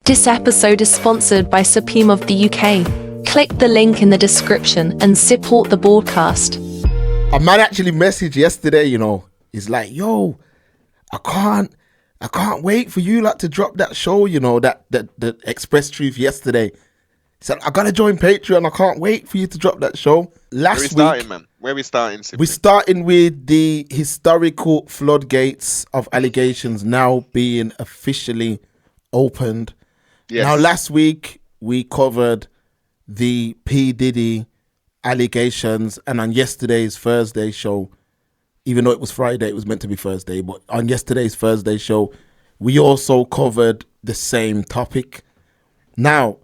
This episode is sponsored by Supreme of the UK. Click the link in the description and support the broadcast. A man actually messaged yesterday, he's like, yo, I can't wait for you to drop that show, that Express Truth yesterday. He said, I gotta join Patreon, I can't wait for you to drop that show. Where we starting, man? Where we starting? We're starting with the historical floodgates of allegations now being officially opened. Yes. Now, last week we covered the P. Diddy allegations, and on yesterday's Thursday show, even though it was Friday, it was meant to be Thursday, but on yesterday's Thursday show, we also covered the same topic. Now,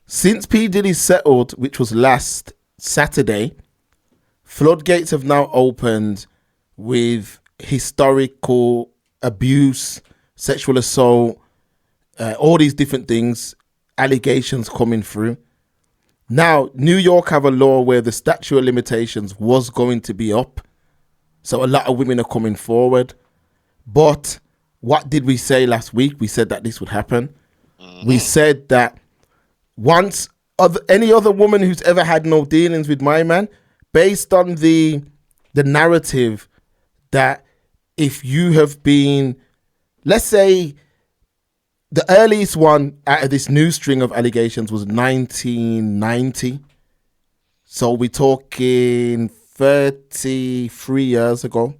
since P. Diddy settled, which was last Saturday, floodgates have now opened with historical abuse, sexual assault, all these different things, allegations coming through. Now, New York have a law where the statute of limitations was going to be up. So a lot of women are coming forward. But what did we say last week? We said that this would happen. We said that once any other woman who's ever had no dealings with my man, based on the narrative that if you have been, let's say, the earliest one out of this new string of allegations was 1990. So we're talking 33 years ago.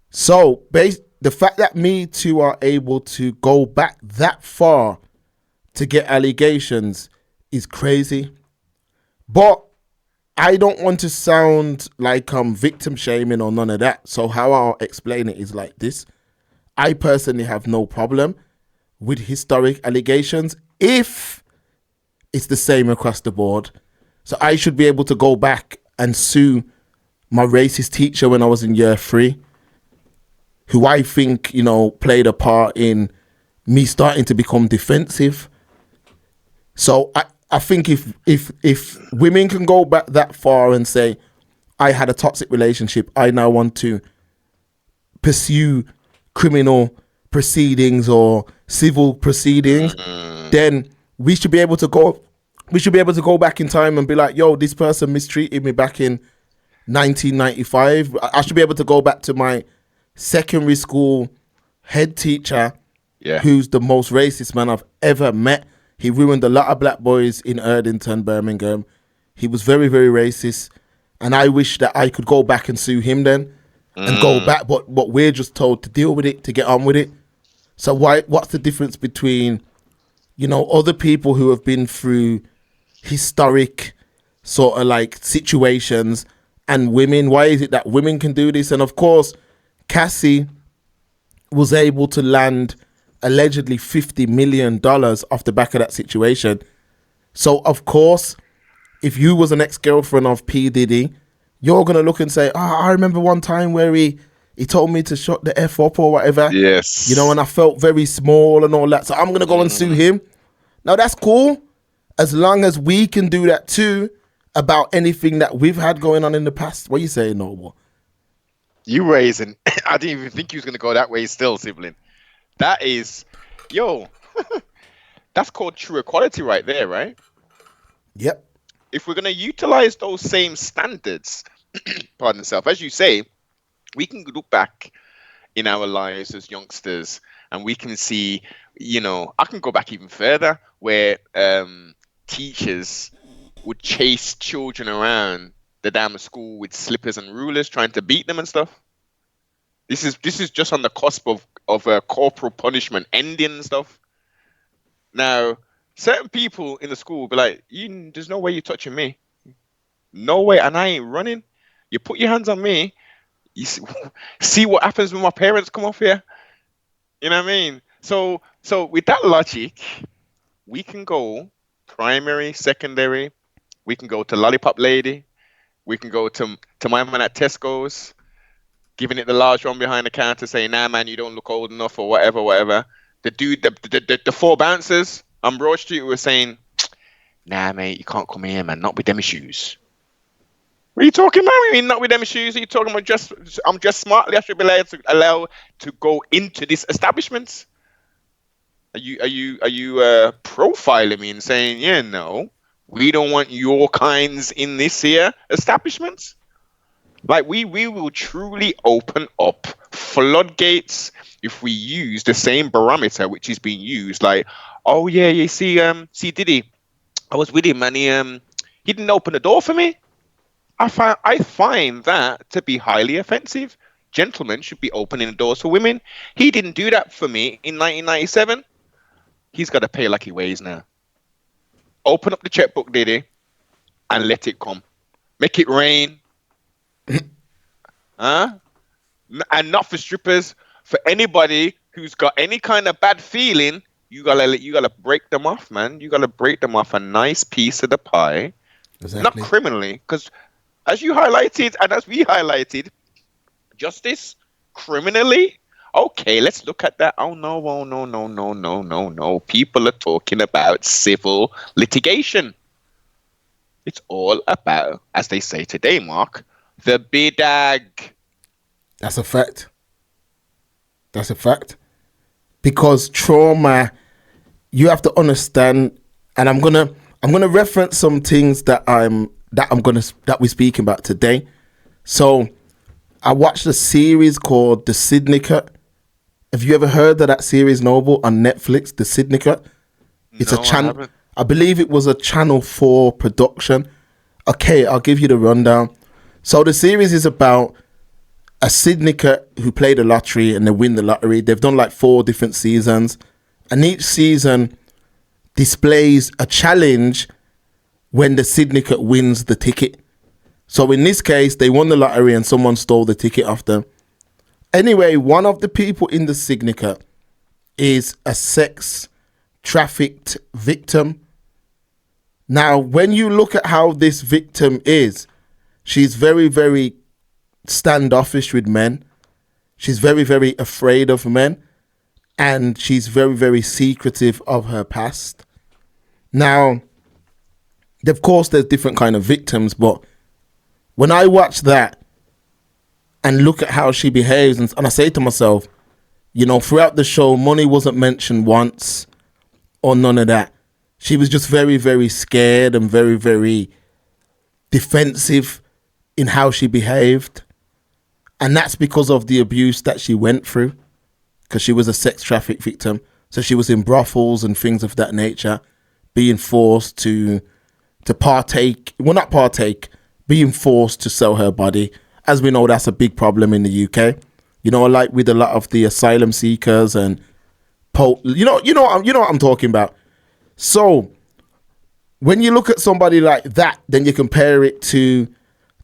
So the fact that Me Too are able to go back that far to get allegations is crazy. But I don't want to sound like I'm victim shaming or none of that. So how I'll explain it is like this. I personally have no problem with historic allegations if it's the same across the board. So I should be able to go back and sue my racist teacher when I was in year 3, who I think, played a part in me starting to become defensive. So I think if women can go back that far and say, I had a toxic relationship, I now want to pursue criminal proceedings or civil proceedings, then we should be able to go back in time and be like, yo, this person mistreated me back in 1995. I should be able to go back to my secondary school head teacher, who's the most racist man I've ever met. He ruined a lot of black boys in Erdington, Birmingham. He was very, very racist. And I wish that I could go back and sue him then and go back. But we're just told to deal with it, to get on with it. So what's the difference between, other people who have been through historic sort of situations and women? Why is it that women can do this? And of course, Cassie was able to land allegedly $50 million off the back of that situation. So of course, if you was an ex-girlfriend of P. Diddy, you're going to look and say, I remember one time where he told me to shut the F up or whatever. Yes. And I felt very small and all that. So I'm going to go and sue him. Now, that's cool. As long as we can do that too about anything that we've had going on in the past. What are you saying, Noble? You raising. I didn't even think you was going to go that way still, sibling. That is, that's called true equality right there, right? Yep. If we're going to utilize those same standards, pardon yourself, as you say, we can look back in our lives as youngsters and we can see, I can go back even further where teachers would chase children around the damn school with slippers and rulers trying to beat them and stuff. This is just on the cusp of corporal punishment ending and stuff. Now, certain people in the school will be like, there's no way you're touching me. No way, and I ain't running. You put your hands on me, you see what happens when my parents come off here? You know what I mean? So with that logic, we can go primary, secondary, we can go to Lollipop Lady, we can go to my man at Tesco's, giving it the large one behind the counter saying, nah, man, you don't look old enough or whatever. The dude, the 4 bouncers on Broad Street were saying, nah, mate, you can't come here, man, not with them shoes. What are you talking about? You mean not with them shoes? Are you talking about I'm just smartly? I should be allowed to go into this establishment. Are you profiling me and saying, yeah, no, we don't want your kinds in this here establishment? Like we will truly open up floodgates if we use the same barometer which is being used. Like, oh yeah, you see Diddy, I was with him and he didn't open the door for me. I find that to be highly offensive. Gentlemen should be opening the doors for women. He didn't do that for me in 1997. He's got to pay like he weighs now. Open up the checkbook, Diddy, and let it come. Make it rain. Huh? And not for strippers. For anybody who's got any kind of bad feeling, you gotta break them off, man. You gotta break them off a nice piece of the pie. Not Exactly. criminally, because as you highlighted and as we highlighted, justice criminally. Okay, let's look at that. Oh no, oh no, no, no, no, no, no. People are talking about civil litigation. It's all about, as they say today, Mark, the bidag. That's a fact. That's a fact. Because trauma, you have to understand, and I'm gonna reference some things that we're speaking about today. So I watched a series called The Syndicate. Have you ever heard of that series, Noble, on Netflix, The Syndicate? It's No, a I channel. haven't. I believe it was a Channel 4 production. Okay, I'll give you the rundown. So the series is about a syndicate who play the lottery and they win the lottery. They've done like 4 different seasons, and each season displays a challenge when the syndicate wins the ticket. So in this case, they won the lottery and someone stole the ticket off them. Anyway, one of the people in the syndicate is a sex trafficked victim. Now, when you look at how this victim is, she's very, very standoffish with men. She's very, very afraid of men. And she's very, very secretive of her past. Now, of course, there's different kind of victims, but when I watch that and look at how she behaves, and I say to myself, you know, throughout the show, money wasn't mentioned once or none of that. She was just very, very scared and very, very defensive in how she behaved. And that's because of the abuse that she went through, because she was a sex traffic victim. So she was in brothels and things of that nature, being forced to partake, well, not partake, being forced to sell her body. As we know, that's a big problem in the UK. You know, like with a lot of the asylum seekers and you know what I'm talking about. So when you look at somebody like that, then you compare it to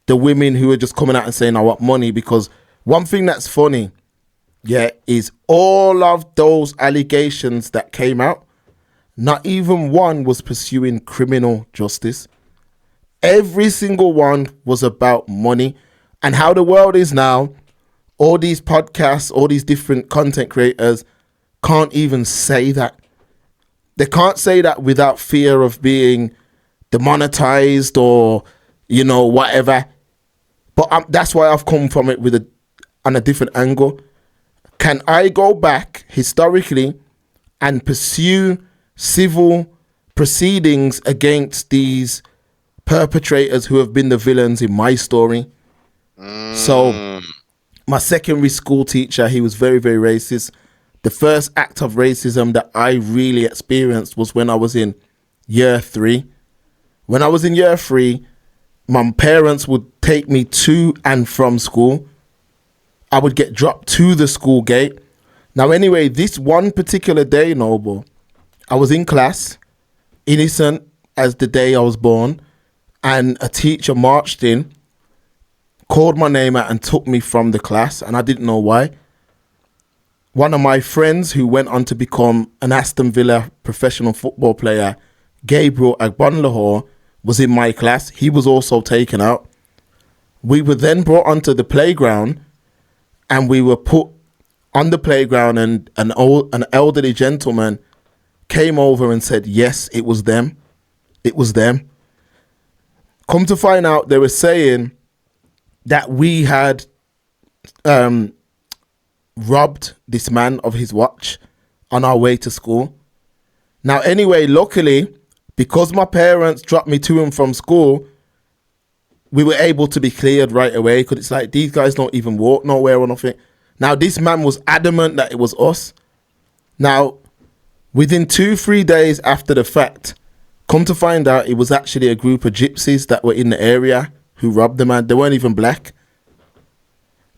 the women who are just coming out and saying, I want money. Because one thing that's funny, yeah, is all of those allegations that came out, not even one was pursuing criminal justice. Every single one was about money. And how the world is now, all these podcasts, all these different content creators can't even say that. They can't say that without fear of being demonetized or, you know, whatever. But that's why I've come from it on a different angle. Can I go back historically and pursue civil proceedings against these perpetrators who have been the villains in my story? So my secondary school teacher, he was very, very racist. The first act of racism that I really experienced was when I was in year 3. When I was in year 3, my parents would take me to and from school. I would get dropped to the school gate. Now, anyway, this one particular day, Noble, I was in class, innocent as the day I was born, and a teacher marched in, called my name out and took me from the class, and I didn't know why. One of my friends who went on to become an Aston Villa professional football player, Gabriel Agbonlahor, was in my class. He was also taken out. We were then brought onto the playground, and we were put on the playground, and an elderly gentleman came over and said, yes, it was them. It was them. Come to find out, they were saying that we had robbed this man of his watch on our way to school. Now, anyway, luckily, because my parents dropped me to and from school, we were able to be cleared right away, because it's like these guys don't even walk nowhere or nothing. Now, this man was adamant that it was us. Now, within 2-3 days after the fact, come to find out, it was actually a group of gypsies that were in the area who robbed the man. They weren't even black.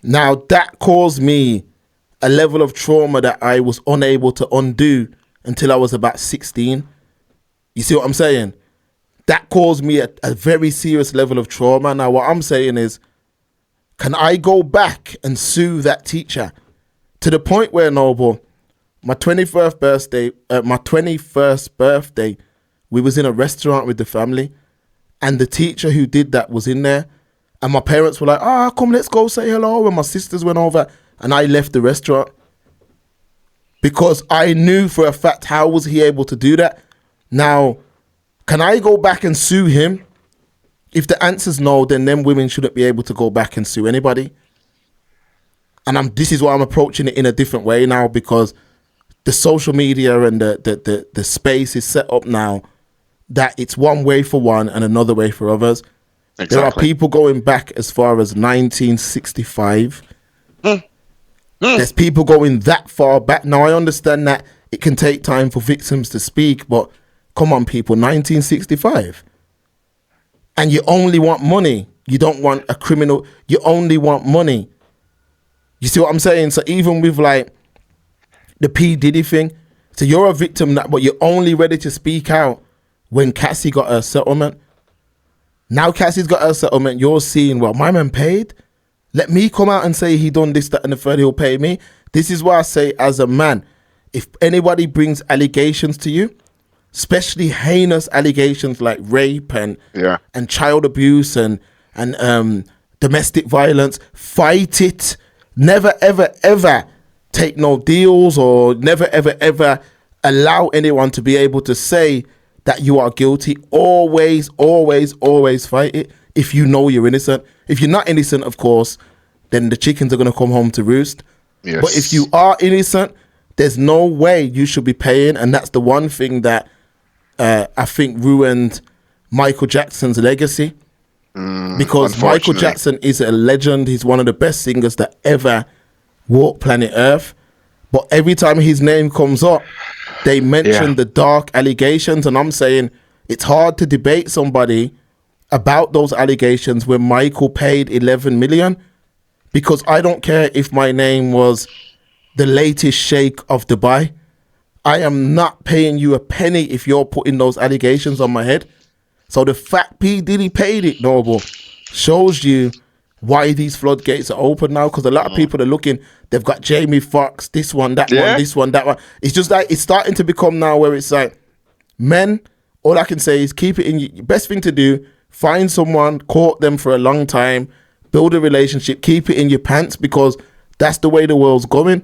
Now, that caused me a level of trauma that I was unable to undo until I was about 16. You see what I'm saying? That caused me a very serious level of trauma. Now, what I'm saying is, can I go back and sue that teacher to the point where, Noble, my 21st birthday, we was in a restaurant with the family, and the teacher who did that was in there, and my parents were like, come, let's go say hello, and my sisters went over, and I left the restaurant because I knew for a fact, how was he able to do that? Now, can I go back and sue him? If the answer's no, then them women shouldn't be able to go back and sue anybody. And this is why I'm approaching it in a different way now, because the social media and the space is set up now that it's one way for one and another way for others. Exactly. There are people going back as far as 1965. There's people going that far back. Now, I understand that it can take time for victims to speak, but come on, people, 1965. And you only want money. You don't want a criminal. You only want money. You see what I'm saying? So even with like the P. Diddy thing, so you're a victim, but you're only ready to speak out when Cassie got her settlement. Now Cassie's got her settlement. You're seeing, well, my man paid. Let me come out and say he done this, that, and the third, he'll pay me. This is why I say, as a man, if anybody brings allegations to you, especially heinous allegations like rape and child abuse and domestic violence, fight it. Never, ever, ever take no deals, or never, ever, ever allow anyone to be able to say that you are guilty. Always, always, always fight it if you know you're innocent. If you're not innocent, of course, then the chickens are going to come home to roost. Yes. But if you are innocent, there's no way you should be paying. And that's the one thing that I think ruined Michael Jackson's legacy. Because Michael Jackson is a legend. He's one of the best singers that ever walked planet Earth. But every time his name comes up, they mention the dark allegations. And I'm saying it's hard to debate somebody about those allegations when Michael paid 11 million. Because I don't care if my name was the latest sheikh of Dubai. I am not paying you a penny if you're putting those allegations on my head. So the fact P. Diddy paid it, Noble, shows you why these floodgates are open now. Because a lot of people are looking, they've got Jamie Foxx, this one, that one, this one, that one. It's just like, it's starting to become now where it's like, men, all I can say is keep it in your best thing to do. Find someone, court them for a long time, build a relationship, keep it in your pants, because that's the way the world's going.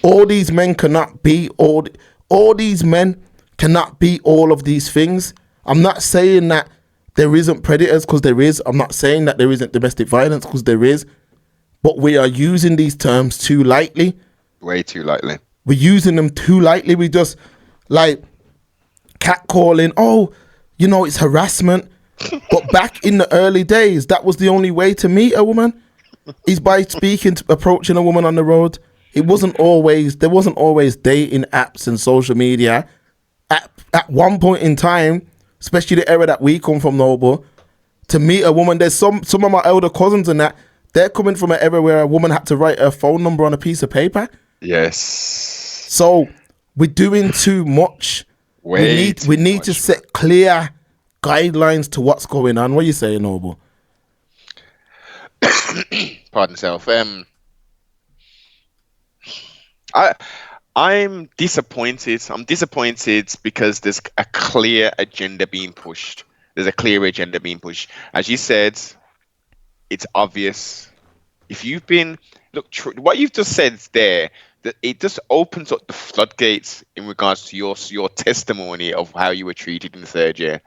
All these men cannot be all these men cannot be all of these things. I'm not saying that there isn't predators, because there is. I'm not saying that there isn't domestic violence, because there is. But we are using these terms too lightly. Way too lightly. We're using them too lightly. We just like catcalling. Oh, you know, it's harassment. But back in the early days, that was the only way to meet a woman, is by approaching a woman on the road. There wasn't always dating apps and social media. At one point in time, especially the era that we come from, Noble, to meet a woman, there's some of my elder cousins and that, they're coming from an era where a woman had to write her phone number on a piece of paper. Yes. So we're doing too much. We need to set clear guidelines to what's going on. What are you saying, Noble? Pardon self. I'm disappointed. I'm disappointed because there's a clear agenda being pushed. As you said, it's obvious. If you've been what you've just said there, that it just opens up the floodgates in regards to your testimony of how you were treated in the third year.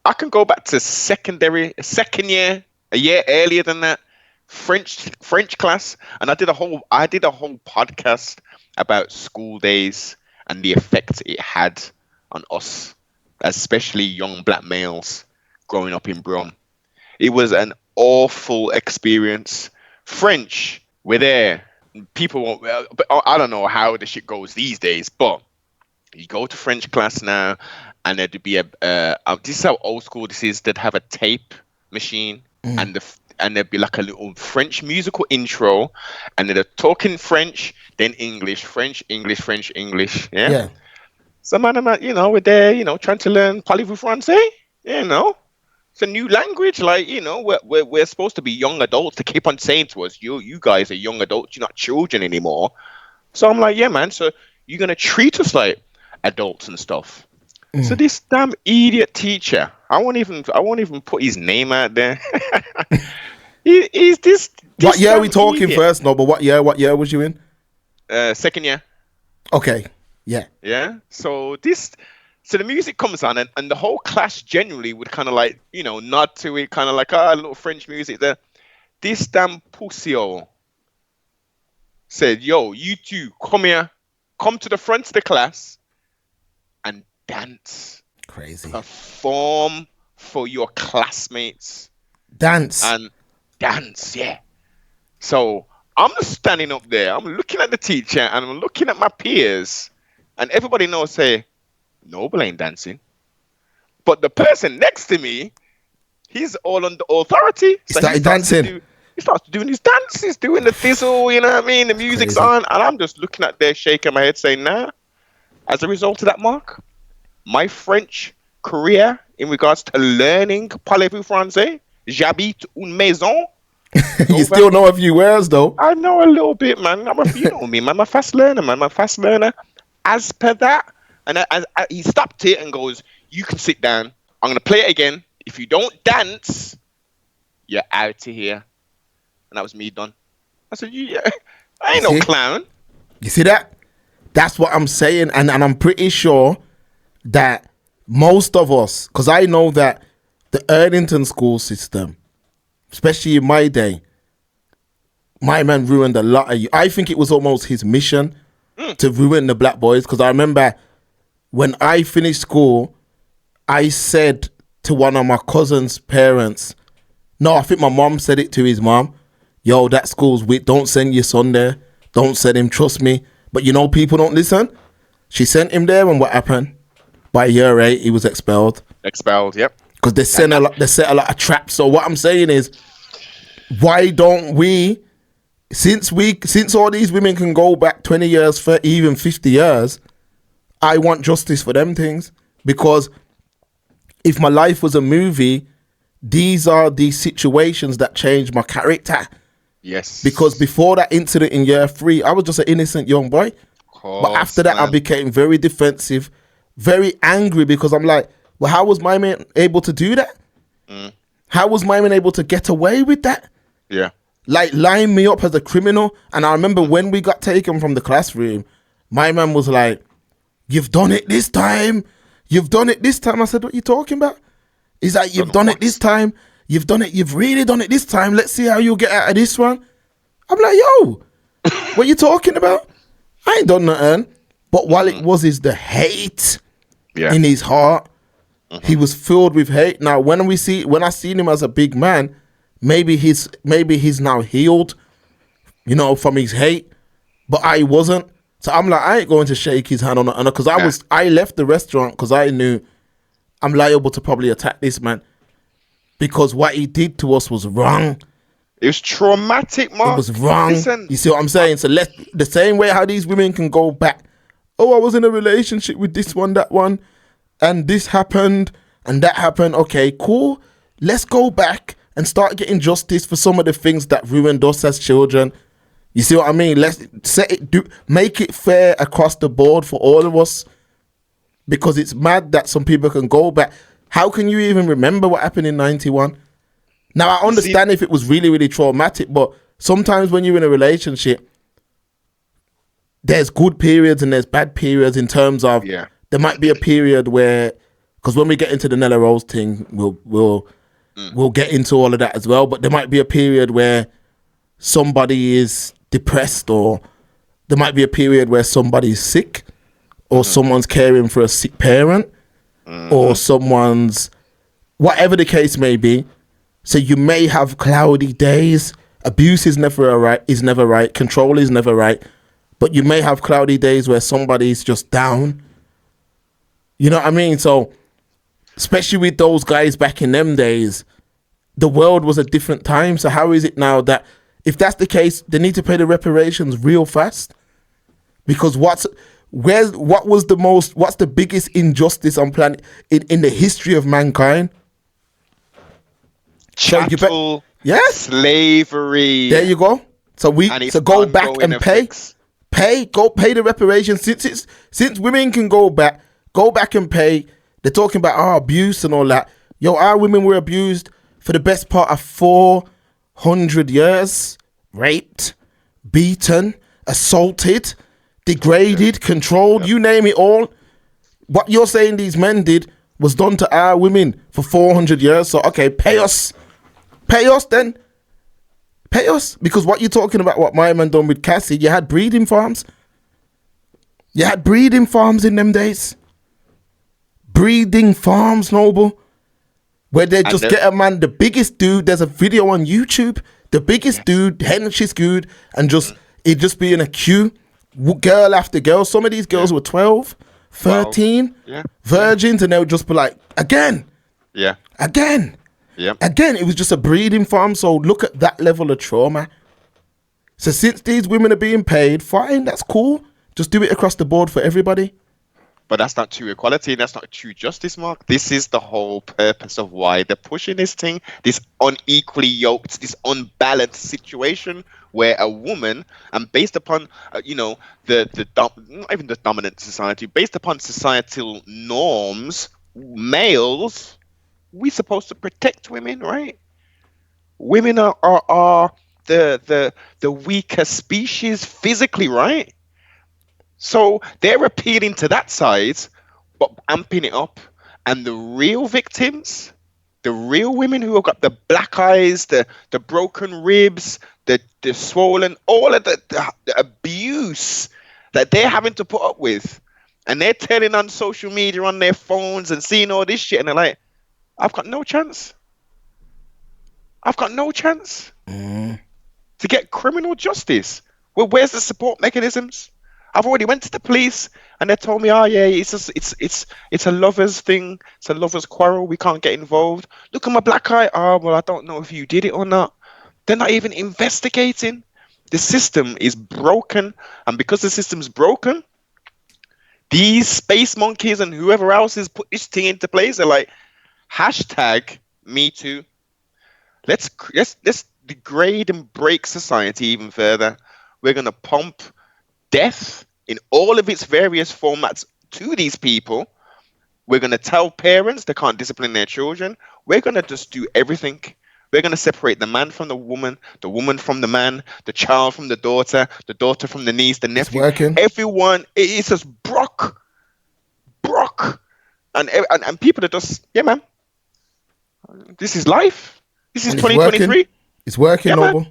I can go back to second year, a year earlier than that, French class, and I did a whole podcast about school days and the effect it had on us, especially young black males growing up in Brum. It was an awful experience. French, we're there. People won't, but I don't know how the shit goes these days, but you go to French class now, and there'd be this is how old school this is. They'd have a tape machine, and there'd be like a little French musical intro, and they're talking French, then English, French, English, French, English. Yeah. So man, we're there, trying to learn parlez-vous français. It's a new language. Like, we're supposed to be young adults. To keep on saying to us, you guys are young adults. You're not children anymore. So I'm like, yeah, man. So you're gonna treat us like adults and stuff. So this damn idiot teacher, I won't even put his name out there. He's this what year are we talking idiot. first? No, but what year was you in? Second year. Okay. Yeah. So the music comes on, and the whole class generally would kind of like, nod to it, kind of like, a little French music there. This damn pussy said, yo, you two, come here, come to the front of the class and dance. Crazy. Perform for your classmates. Dance. And dance, yeah. So I'm just standing up there, I'm looking at the teacher, and I'm looking at my peers, and everybody knows, say, Noble ain't dancing. But the person next to me, he's all under authority. He started dancing. He starts doing his dance. He's doing the thizzle, you know what I mean? The music's Crazy. on. And I'm just looking at there, shaking my head, saying, nah. As a result of that, Mark, my French career in regards to learning parlez-vous français, j'habite une maison. You still know a few words, though. I know a little bit, man. You know me, man. I'm a fast learner, man. I'm a fast learner. As per that, and he stopped it and goes, you can sit down. I'm going to play it again. If you don't dance, you're out of here. And that was me done. I said, yeah, I ain't no clown. You see that? That's what I'm saying. And I'm pretty sure that most of us, because I know that the Erdington school system, especially in my day, my man ruined a lot of you. I think it was almost his mission to ruin the black boys. Because I remember when I finished school, I said to one of my cousin's parents, no, I think my mom said it to his mom, yo, that school's weak. Don't send your son there. Don't send him, trust me. But people don't listen. She sent him there, and what happened? By year 8, he was expelled. Expelled, yep. Because they set a lot of traps. So what I'm saying is, why don't we, since all these women can go back 20 years, 30, even 50 years, I want justice for them things. Because if my life was a movie, these are the situations that changed my character. Yes. Because before that incident in year 3, I was just an innocent young boy. But after that, I became very defensive, very angry, because I'm like, well, how was my man able to do that? How was my man able to get away with that? Yeah. Like, line me up as a criminal. And I remember when we got taken from the classroom, my man was like, you've done it this time. You've done it this time. I said, what are you talking about? He's like, you've done it this time. You've done it. You've really done it this time. Let's see how you get out of this one. I'm like, yo, what you talking about? I ain't done nothing. But while it was the hate in his heart, he was filled with hate. Now, when I seen him as a big man, maybe he's now healed, from his hate. But I wasn't. So I'm like, I ain't going to shake his hand on it, because I left the restaurant because I knew I'm liable to probably attack this man, because what he did to us was wrong. It was traumatic, Mark. It was wrong. Listen, you see what I'm saying? So the same way how these women can go back, oh, I was in a relationship with this one, that one, and this happened and that happened. Okay, cool. Let's go back and start getting justice for some of the things that ruined us as children. You see what I mean? Let's make it fair across the board for all of us, because it's mad that some people can go back. How can you even remember what happened in 91? Now, I understand if it was really, really traumatic, but sometimes when you're in a relationship, there's good periods and there's bad periods in terms of there might be a period where, because when we get into the Nella Rose thing, we'll get into all of that as well, but there might be a period where somebody is depressed, or there might be a period where somebody's sick, or someone's caring for a sick parent, or someone's, whatever the case may be. So you may have cloudy days. Abuse is never right. Control is never right. But you may have cloudy days where somebody's just down. You know what I mean? So, especially with those guys back in them days, the world was a different time. So how is it now that if that's the case, they need to pay the reparations real fast? Because what's the biggest injustice on planet in the history of mankind? Chattel, yes, slavery. There you go. So go back and pay the reparations. Since women can go back and pay. They're talking about abuse and all that. Yo, our women were abused for the best part of 400 years, raped, beaten, assaulted, degraded, controlled, you name it all. What you're saying these men did was done to our women for 400 years. So, okay, pay us then. Pay us. Because what you're talking about, what my man done with Cassie, you had breeding farms. You had breeding farms in them days. Breeding farms, Noble. Where they just get a man, the biggest dude, there's a video on YouTube, the biggest dude, henchest dude, and it just be in a queue, girl after girl. Some of these girls were 12, 13, virgins, and they would just be like, again. Yeah. Again. Yeah. Again, it was just a breeding farm. So look at that level of trauma. So since these women are being paid, fine, that's cool. Just do it across the board for everybody. But that's not true equality. That's not true justice, Mark. This is the whole purpose of why they're pushing this thing, this unequally yoked, this unbalanced situation where a woman, and based upon, not even the dominant society, based upon societal norms, males, we're supposed to protect women, right? Women are the weaker species physically, right? So they're appealing to that side, but amping it up. And the real victims, the real women who have got the black eyes, the broken ribs, the swollen, all of the abuse that they're having to put up with. And they're telling on social media on their phones and seeing all this shit. And they're like, I've got no chance. I've got no chance to get criminal justice. Well, where's the support mechanisms? I've already went to the police and they told me, it's a lover's thing. It's a lover's quarrel. We can't get involved. Look at my black eye. Well, I don't know if you did it or not. They're not even investigating. The system is broken. And because the system's broken, these space monkeys and whoever else has put this thing into place, they're like, #MeToo. Let's degrade and break society even further. We're going to pump death in all of its various formats to these people. We're going to tell parents they can't discipline their children. We're going to just do everything. We're going to separate the man from the woman from the man, the child from the daughter from the niece, the nephew. Everyone, it's just Brock. And people are just, yeah, man. This is life. This is 2023. It's working, Noble.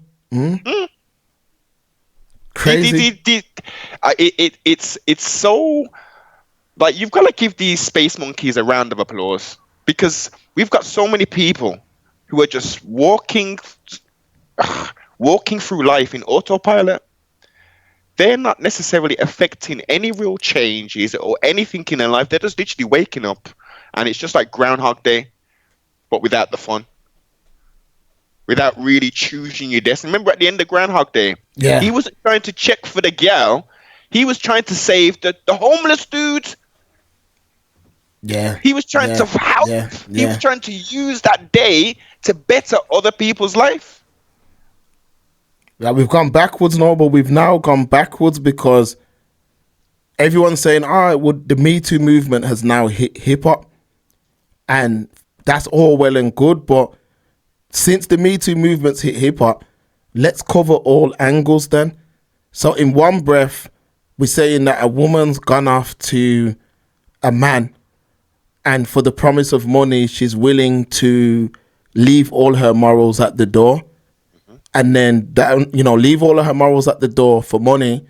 Crazy. It's so, like, you've got to give these space monkeys a round of applause, because we've got so many people who are just walking through life in autopilot. They're not necessarily affecting any real changes or anything in their life. They're just literally waking up, and it's just like Groundhog Day, but without the fun. Without really choosing your destiny. Remember at the end of Groundhog Day, he wasn't trying to check for the gal. He was trying to save the homeless dude. Yeah. He was trying to help. He was trying to use that day to better other people's life. Yeah, we've gone backwards now, but we've now gone backwards because everyone's saying, the Me Too movement has now hit hip hop. And that's all well and good, but since the Me Too movement's hit hip hop, let's cover all angles then. So in one breath, we're saying that a woman's gone off to a man, and for the promise of money, she's willing to leave all her morals at the door. And then, leave all of her morals at the door for money.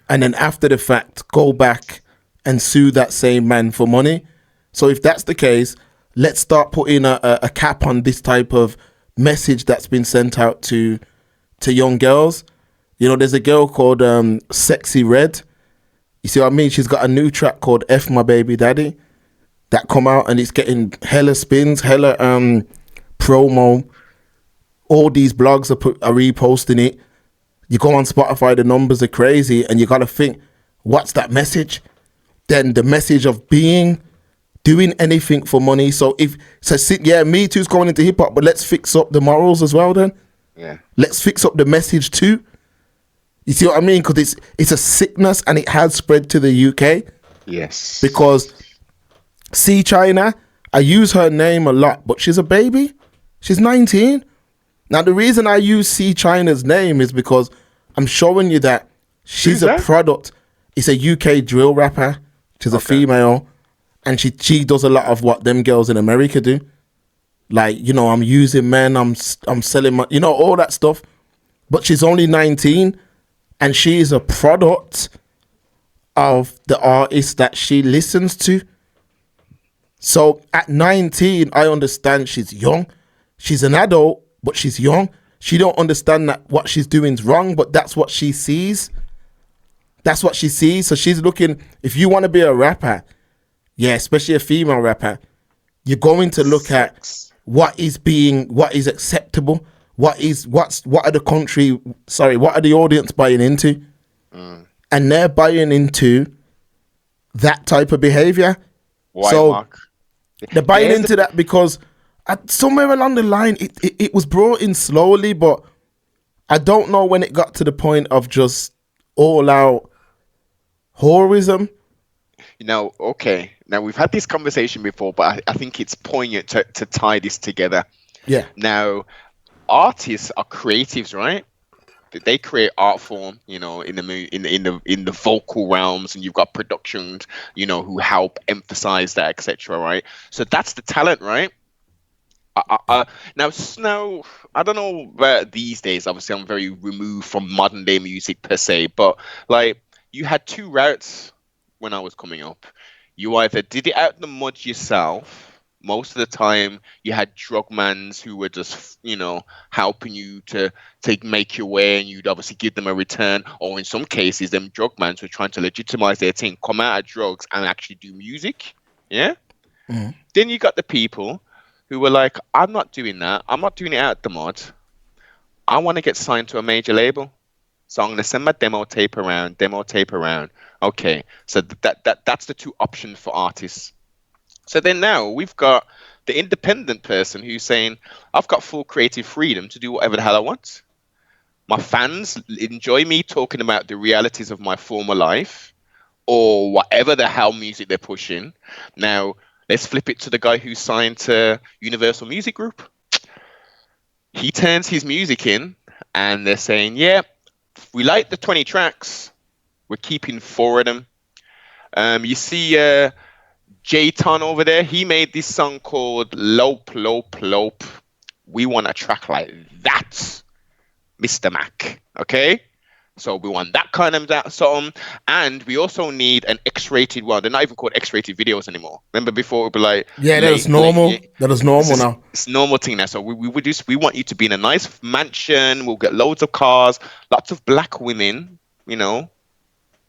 And then after the fact, go back and sue that same man for money. So if that's the case, let's start putting a cap on this type of message that's been sent out to young girls. You know, there's a girl called Sexy Red. You see what I mean? She's got a new track called F My Baby Daddy that come out, and it's getting hella spins, hella promo. All these blogs are reposting it. You go on Spotify, the numbers are crazy, and you got to think, what's that message? Then the message of doing anything for money. So Me Too's going into hip hop, but let's fix up the morals as well. Then let's fix up the message too. You see what I mean? Because it's a sickness, and it has spread to the UK. Yes. Because see, China, I use her name a lot, but she's a baby. She's 19. Now, the reason I use C China's name is because I'm showing you that she's a product. It's a UK drill rapper. She's a female, and she does a lot of what them girls in America do. Like, you know, I'm using men, I'm selling my, you know, all that stuff. But she's only 19, and she is a product of the artist that she listens to. So at 19, I understand she's young. She's an adult, but she's young. She don't understand that what she's doing is wrong, but that's what she sees. That's what she sees. So she's looking, if you want to be a rapper, yeah, especially a female rapper, you're going to look at what is acceptable, what are the audience buying into? And they're buying into that type of behavior. Why, so Mark? They're buying into that because somewhere along the line, it was brought in slowly, but I don't know when it got to the point of just all out whorism. Now, okay. Now, we've had this conversation before, but I think it's poignant to tie this together. Yeah. Now, artists are creatives, right? They create art form, you know, in the vocal realms, and you've got productions, you know, who help emphasize that, etc. Right? So that's the talent, right? Now, I don't know where these days. Obviously, I'm very removed from modern day music per se, but like you had two routes when I was coming up. You either did it out the mud yourself. Most of the time, you had drugmans who were just, you know, helping you to make your way, and you'd obviously give them a return. Or in some cases, them drugmans were trying to legitimize their thing, come out of drugs and actually do music. Yeah. Mm. Then you got the people who were like, I'm not doing that. I'm not doing it out the mud. I want to get signed to a major label. So I'm going to send my demo tape around. Okay. So that's the two options for artists. So then now we've got the independent person who's saying, I've got full creative freedom to do whatever the hell I want. My fans enjoy me talking about the realities of my former life or whatever the hell music they're pushing. Now, let's flip it to the guy who's signed to Universal Music Group. He turns his music in and they're saying, yeah, we like the 20 tracks. We're keeping 4 of them. You see J-Ton over there, he made this song called Lope, Lope, Lope. We want a track like that, Mr. Mac. Okay? So we want that kind of that song. And we also need an X-rated one. They're not even called X-rated videos anymore. Remember before it would be like... Yeah, that was normal. That is normal now. It's a normal thing now. So we want you to be in a nice mansion. We'll get loads of cars, lots of black women, you know,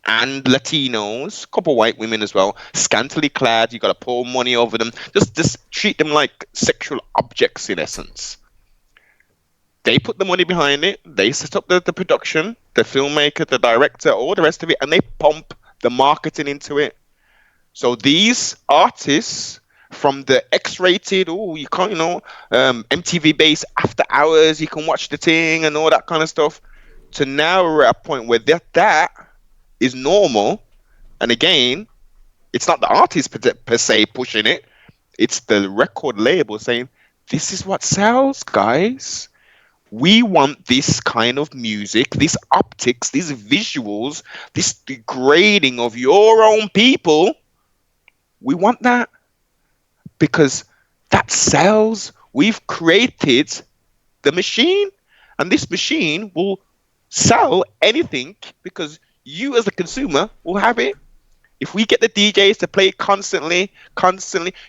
and Latinos, a couple white women as well, scantily clad. You got to pour money over them. Just treat them like sexual objects in essence. They put the money behind it. They set up the production, the filmmaker, the director, all the rest of it, and they pump the marketing into it. So these artists from the X-rated, you can't, you know, MTV-based after hours, you can watch the thing and all that kind of stuff, to now we're at a point where that is normal. And again, it's not the artist per se pushing it. It's the record label saying, this is what sells, guys. We want this kind of music, these optics, these visuals, this degrading of your own people. We want that because that sells. We've created the machine, and this machine will sell anything because you as a consumer will have it. If we get the DJs to play it constantly,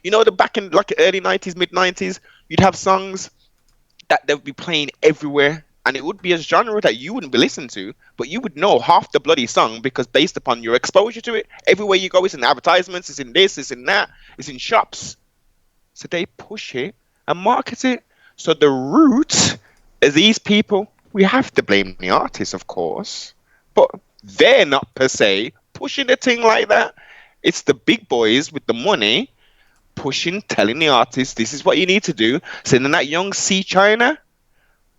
you know, the back in like the early 90s, mid 90s, you'd have songs that they'd be playing everywhere, and it would be a genre that you wouldn't be listening to, but you would know half the bloody song because based upon your exposure to it, everywhere you go, it's in advertisements, it's in this, it's in that, it's in shops. So they push it and market it. So the root is these people. We have to blame the artists, of course, but they're not per se pushing the thing like that. It's the big boys with the money pushing, telling the artists, this is what you need to do. Sending that young C China.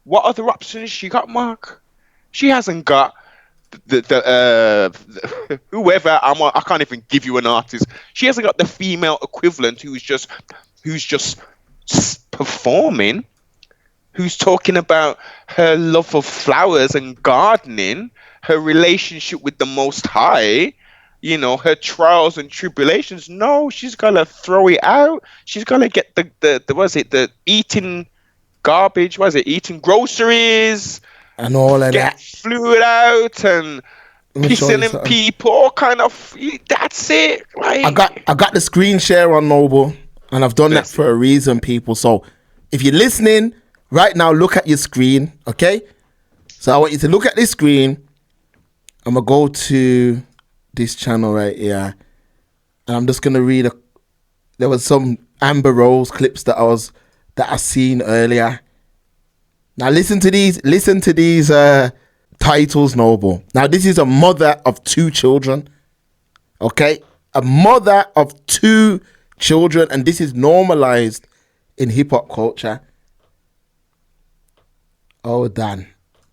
What other options she got, Mark? She hasn't got the whoever. I can't even give you an artist. She hasn't got the female equivalent who's just performing, who's talking about her love of flowers and gardening, her relationship with the Most High, you know, her trials and tribulations. No, she's gonna throw it out. She's gonna get the eating garbage, eating groceries and all of get that fluid out and pissing in people, kind of. That's it. Like, I got the screen share on Noble, and I've done that for a reason, people. So if you're listening right now, look at your screen, okay? So I want you to look at this screen. I'm gonna go to this channel right here, and I'm just gonna read there was some Amber Rose clips that I seen earlier. Now listen to these titles, Noble. Now this is a mother of 2 children, okay? A mother of 2 children, and this is normalized in hip hop culture. Oh, Dan,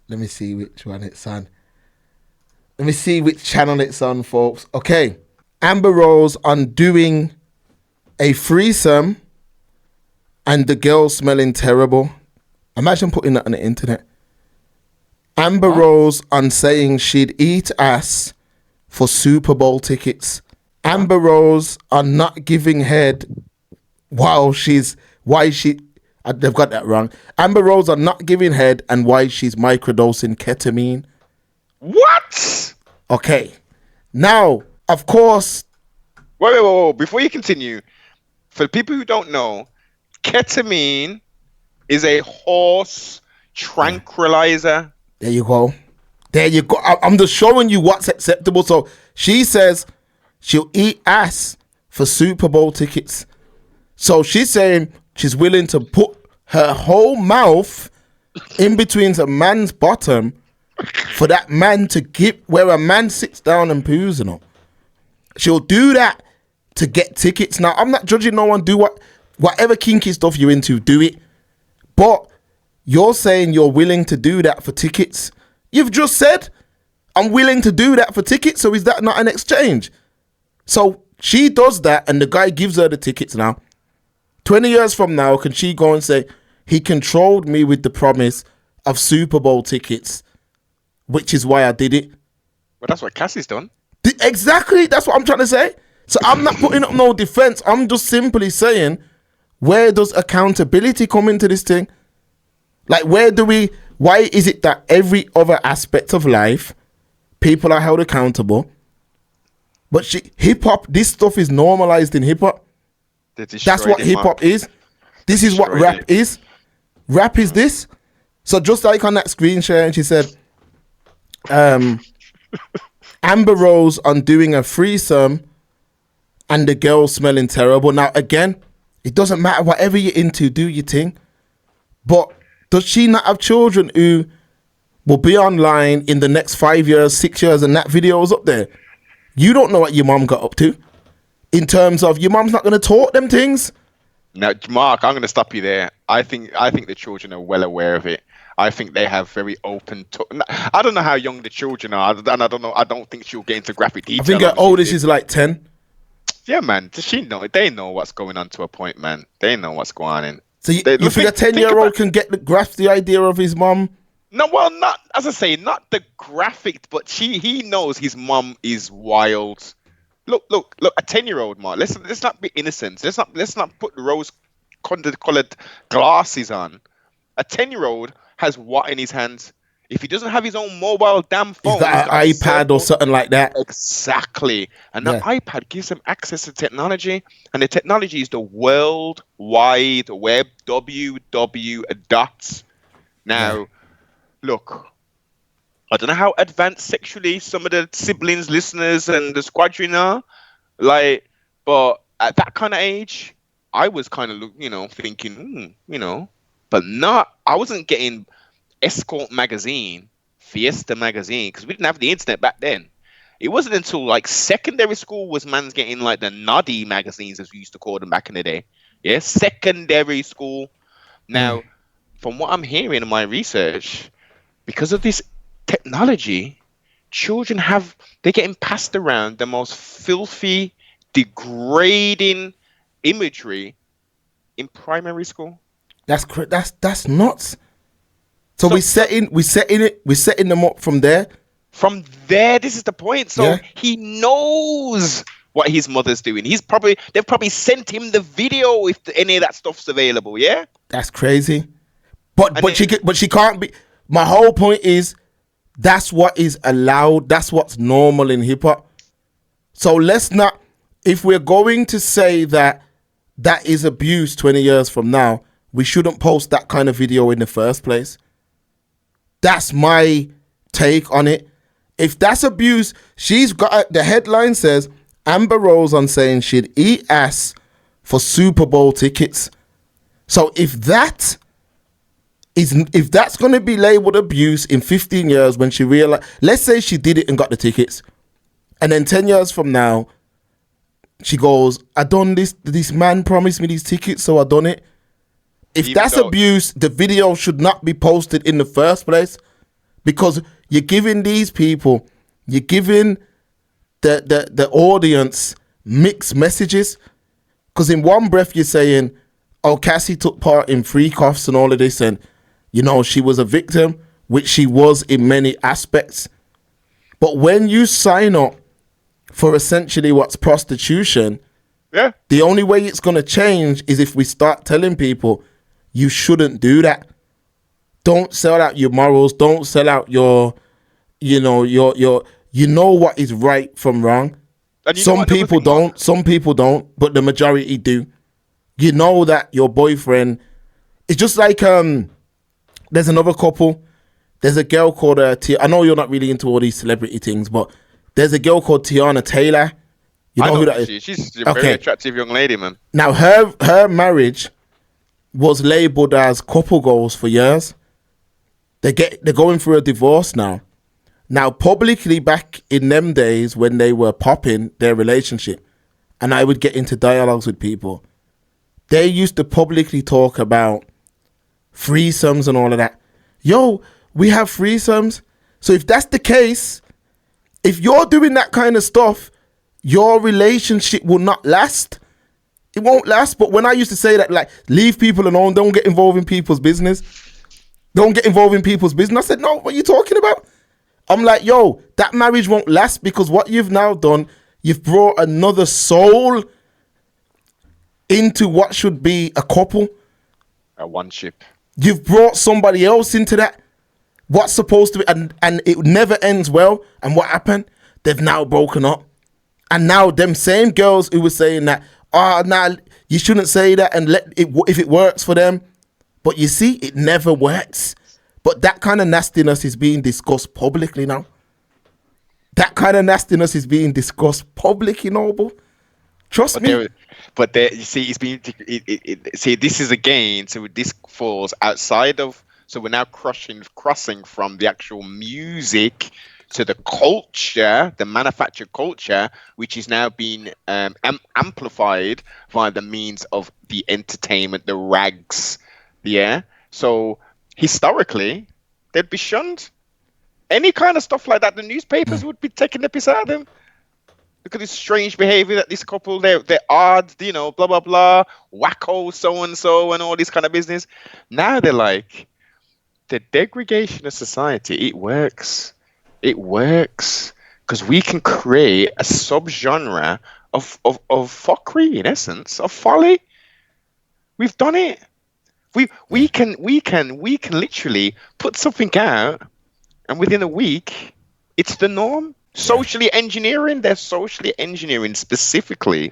let me see which one it's on. Let me see which channel it's on, folks. Okay, Amber Rose on doing a threesome and the girl smelling terrible. Imagine putting that on the internet. Amber Rose on saying she'd eat ass for Super Bowl tickets. Amber Rose on not giving head they've got that wrong. Amber Rose on not giving head and why she's microdosing ketamine. What? Okay. Now, of course. Wait. Before you continue, for people who don't know, ketamine is a horse tranquilizer. There you go. I'm just showing you what's acceptable. So she says she'll eat ass for Super Bowl tickets. So she's saying she's willing to put her whole mouth in between a man's bottom for that man to get where a man sits down and poos and all. She'll do that to get tickets. Now, I'm not judging no one. Do whatever kinky stuff you're into, do it. But you're saying you're willing to do that for tickets. You've just said, I'm willing to do that for tickets. So is that not an exchange? So she does that and the guy gives her the tickets now. 20 years from now, can she go and say, he controlled me with the promise of Super Bowl tickets, which is why I did it? Well, that's what Cassie's done. Exactly. That's what I'm trying to say. So I'm not putting up no defense. I'm just simply saying, where does accountability come into this thing? Like, why is it that every other aspect of life, people are held accountable, but hip hop, this stuff is normalized in hip hop? That's what hip hop is. This is what rap is. Rap is this. So just like on that screen share, and she said, Amber Rose on doing a threesome and the girl smelling terrible. Now, again, it doesn't matter. Whatever you're into, do your thing. But does she not have children who will be online in the next 5 years, 6 years, and that video is up there? You don't know what your mom got up to. In terms of your mom's not going to talk them things. Now, Mark, I'm going to stop you there. I think the children are well aware of it. I think they have very open. I don't know how young the children are, and I don't know. I don't think she'll get into graphic detail. I think her oldest is like 10. Yeah, man. Does she know? They know what's going on to a point, man. They know what's going on. So you think a 10-year-old can grasp the idea of his mom? No, well, not as I say, not the graphic, but he knows his mom is wild. Look, a 10-year-old, Mark. Let's not be innocent. Let's not put rose-colored glasses on. A 10-year-old has what in his hands? If he doesn't have his own mobile damn phone, He's got an a iPad or circle. something like that. Exactly. And Yeah. that iPad gives them access to technology. And the technology is the World Wide Web, WW dots. Now, look, I don't know how advanced sexually some of the siblings, listeners, and the squadron are. Like, but at that kind of age, I was kind of, thinking, but not, I wasn't getting Escort magazine, Fiesta magazine, because we didn't have the internet back then. It wasn't until like secondary school was man's getting like the noddy magazines, as we used to call them back in the day. Yeah, secondary school. Now, from what I'm hearing in my research, because of this technology, children they're getting passed around the most filthy, degrading imagery in primary school. That's nuts. So we're setting them up from there. From there, this is the point. So Yeah. he knows what his mother's doing. They've probably sent him the video if any of that stuff's available. Yeah. That's crazy. But And she can't be. My whole point is that's what is allowed. That's what's normal in hip hop. So let's not. If we're going to say that is abuse 20 years from now, we shouldn't post that kind of video in the first place. That's my take on it. If that's abuse, she's got the headline says Amber Rose on saying she'd eat ass for Super Bowl tickets. So if that's going to be labeled abuse in 15 years when she realized, let's say she did it and got the tickets, and then 10 years from now, she goes, I done this man promised me these tickets, so I done it. If Even that's though- abuse, the video should not be posted in the first place, because you're giving these people, you're giving the audience mixed messages. Because in one breath you're saying, oh, Cassie took part in freak offs and all of this, and she was a victim, which she was in many aspects. But when you sign up for essentially what's prostitution, yeah. the only way it's going to change is if we start telling people you shouldn't do that. Don't sell out your morals. Don't sell out your what is right from wrong. And you know Some what, the other people thing, Mark? don't. Some people don't, but the majority do. You know that your boyfriend. It's just like there's another couple. There's a girl called I know you're not really into all these celebrity things, but there's a girl called Tiana Taylor. You I know who know that is? she's a Okay. very attractive young lady, man. Now her marriage was labeled as couple goals for years. They're going through a divorce now. Now publicly, back in them days when they were popping their relationship, and I would get into dialogues with people, they used to publicly talk about threesomes and all of that. Yo, we have threesomes. So if that's the case, if you're doing that kind of stuff, your relationship will not last. It won't last. But when I used to say that, like, leave people alone, don't get involved in people's business. Don't get involved in people's business. I said, no, what are you talking about? I'm like, yo, that marriage won't last, because what you've now done, you've brought another soul into what should be a couple. A one ship. You've brought somebody else into that. What's supposed to be, and it never ends well. And what happened? They've now broken up. And now them same girls who were saying that, you shouldn't say that, and let it, if it works for them. But you see, it never works. But that kind of nastiness is being discussed publicly now. That kind of nastiness is being discussed publicly, Noble. Trust me. You see, it's been. See, this is again. So this falls outside of. So we're now crossing from the actual music to the culture, the manufactured culture, which is now being amplified via the means of the entertainment, the rags. Yeah. So historically, they'd be shunned. Any kind of stuff like that, the newspapers would be taking the piss out of them. Look at this strange behavior that this couple, they're odd, blah, blah, blah, wacko, so-and-so, and all this kind of business. Now they're like, the degradation of society, it works. It works. Because we can create a subgenre of fuckery, in essence, of folly. We've done it. We can literally put something out and within a week, it's the norm. Socially engineering, they're socially engineering specifically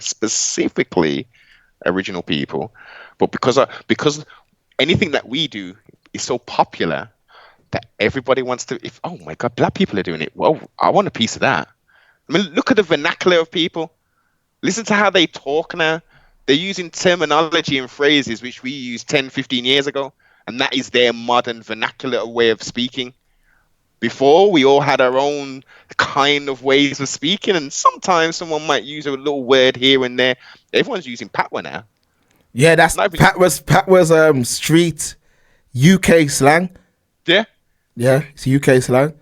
original people, but because anything that we do is so popular that everybody wants to. If oh my God, black people are doing it, well, I want a piece of that. I mean, look at the vernacular of people. Listen to how they talk now. They're using terminology and phrases which we used 10, 15 years ago, and that is their modern vernacular way of speaking. Before, we all had our own kind of ways of speaking, and sometimes someone might use a little word here and there. Everyone's using patois now. Yeah, that's Patois street UK slang. Yeah. Yeah, it's UK slang.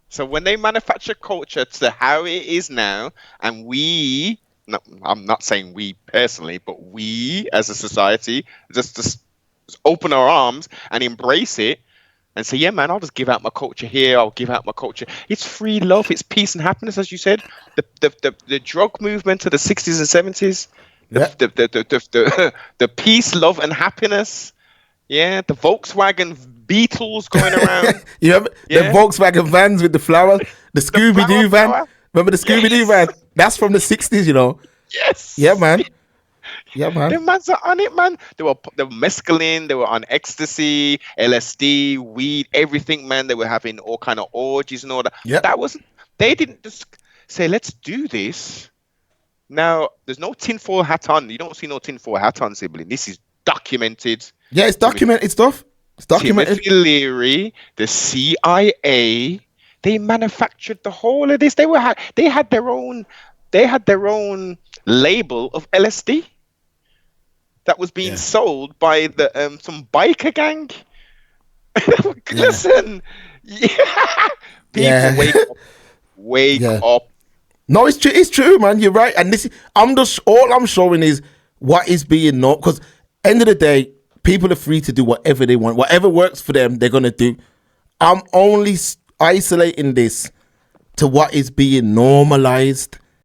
So when they manufacture culture to how it is now, and I'm not saying we personally, but we as a society just open our arms and embrace it and say, yeah, man, I'll just give out my culture here. I'll give out my culture. It's free love. It's peace and happiness, as you said. The drug movement of the 60s and 70s, the peace, love, and happiness. Yeah, the Volkswagen Beetles going around. You remember the Volkswagen vans with the flowers? The Scooby-Doo van? flower? Remember the Scooby-Doo van? That's from the 60s, you know. Yes. Yeah, man. Yeah, man. The mans are on it, man. They were mescaline, they were on ecstasy, LSD, weed, everything, man. They were having all kind of orgies and all that. Yep. They didn't just say, let's do this. Now, there's no tinfoil hat on. You don't see no tinfoil hat on, sibling. This is documented. Yeah, it's documented stuff. It's documented. Timothy Leary, the CIA, they manufactured the whole of this. They had their own label of LSD that was being sold by the some biker gang. Listen, people wake up. No, it's true. It's true, man. You're right. And all I'm showing is what is being known. Because end of the day, people are free to do whatever they want. Whatever works for them, they're gonna do. I'm only isolating this to what is being normalized.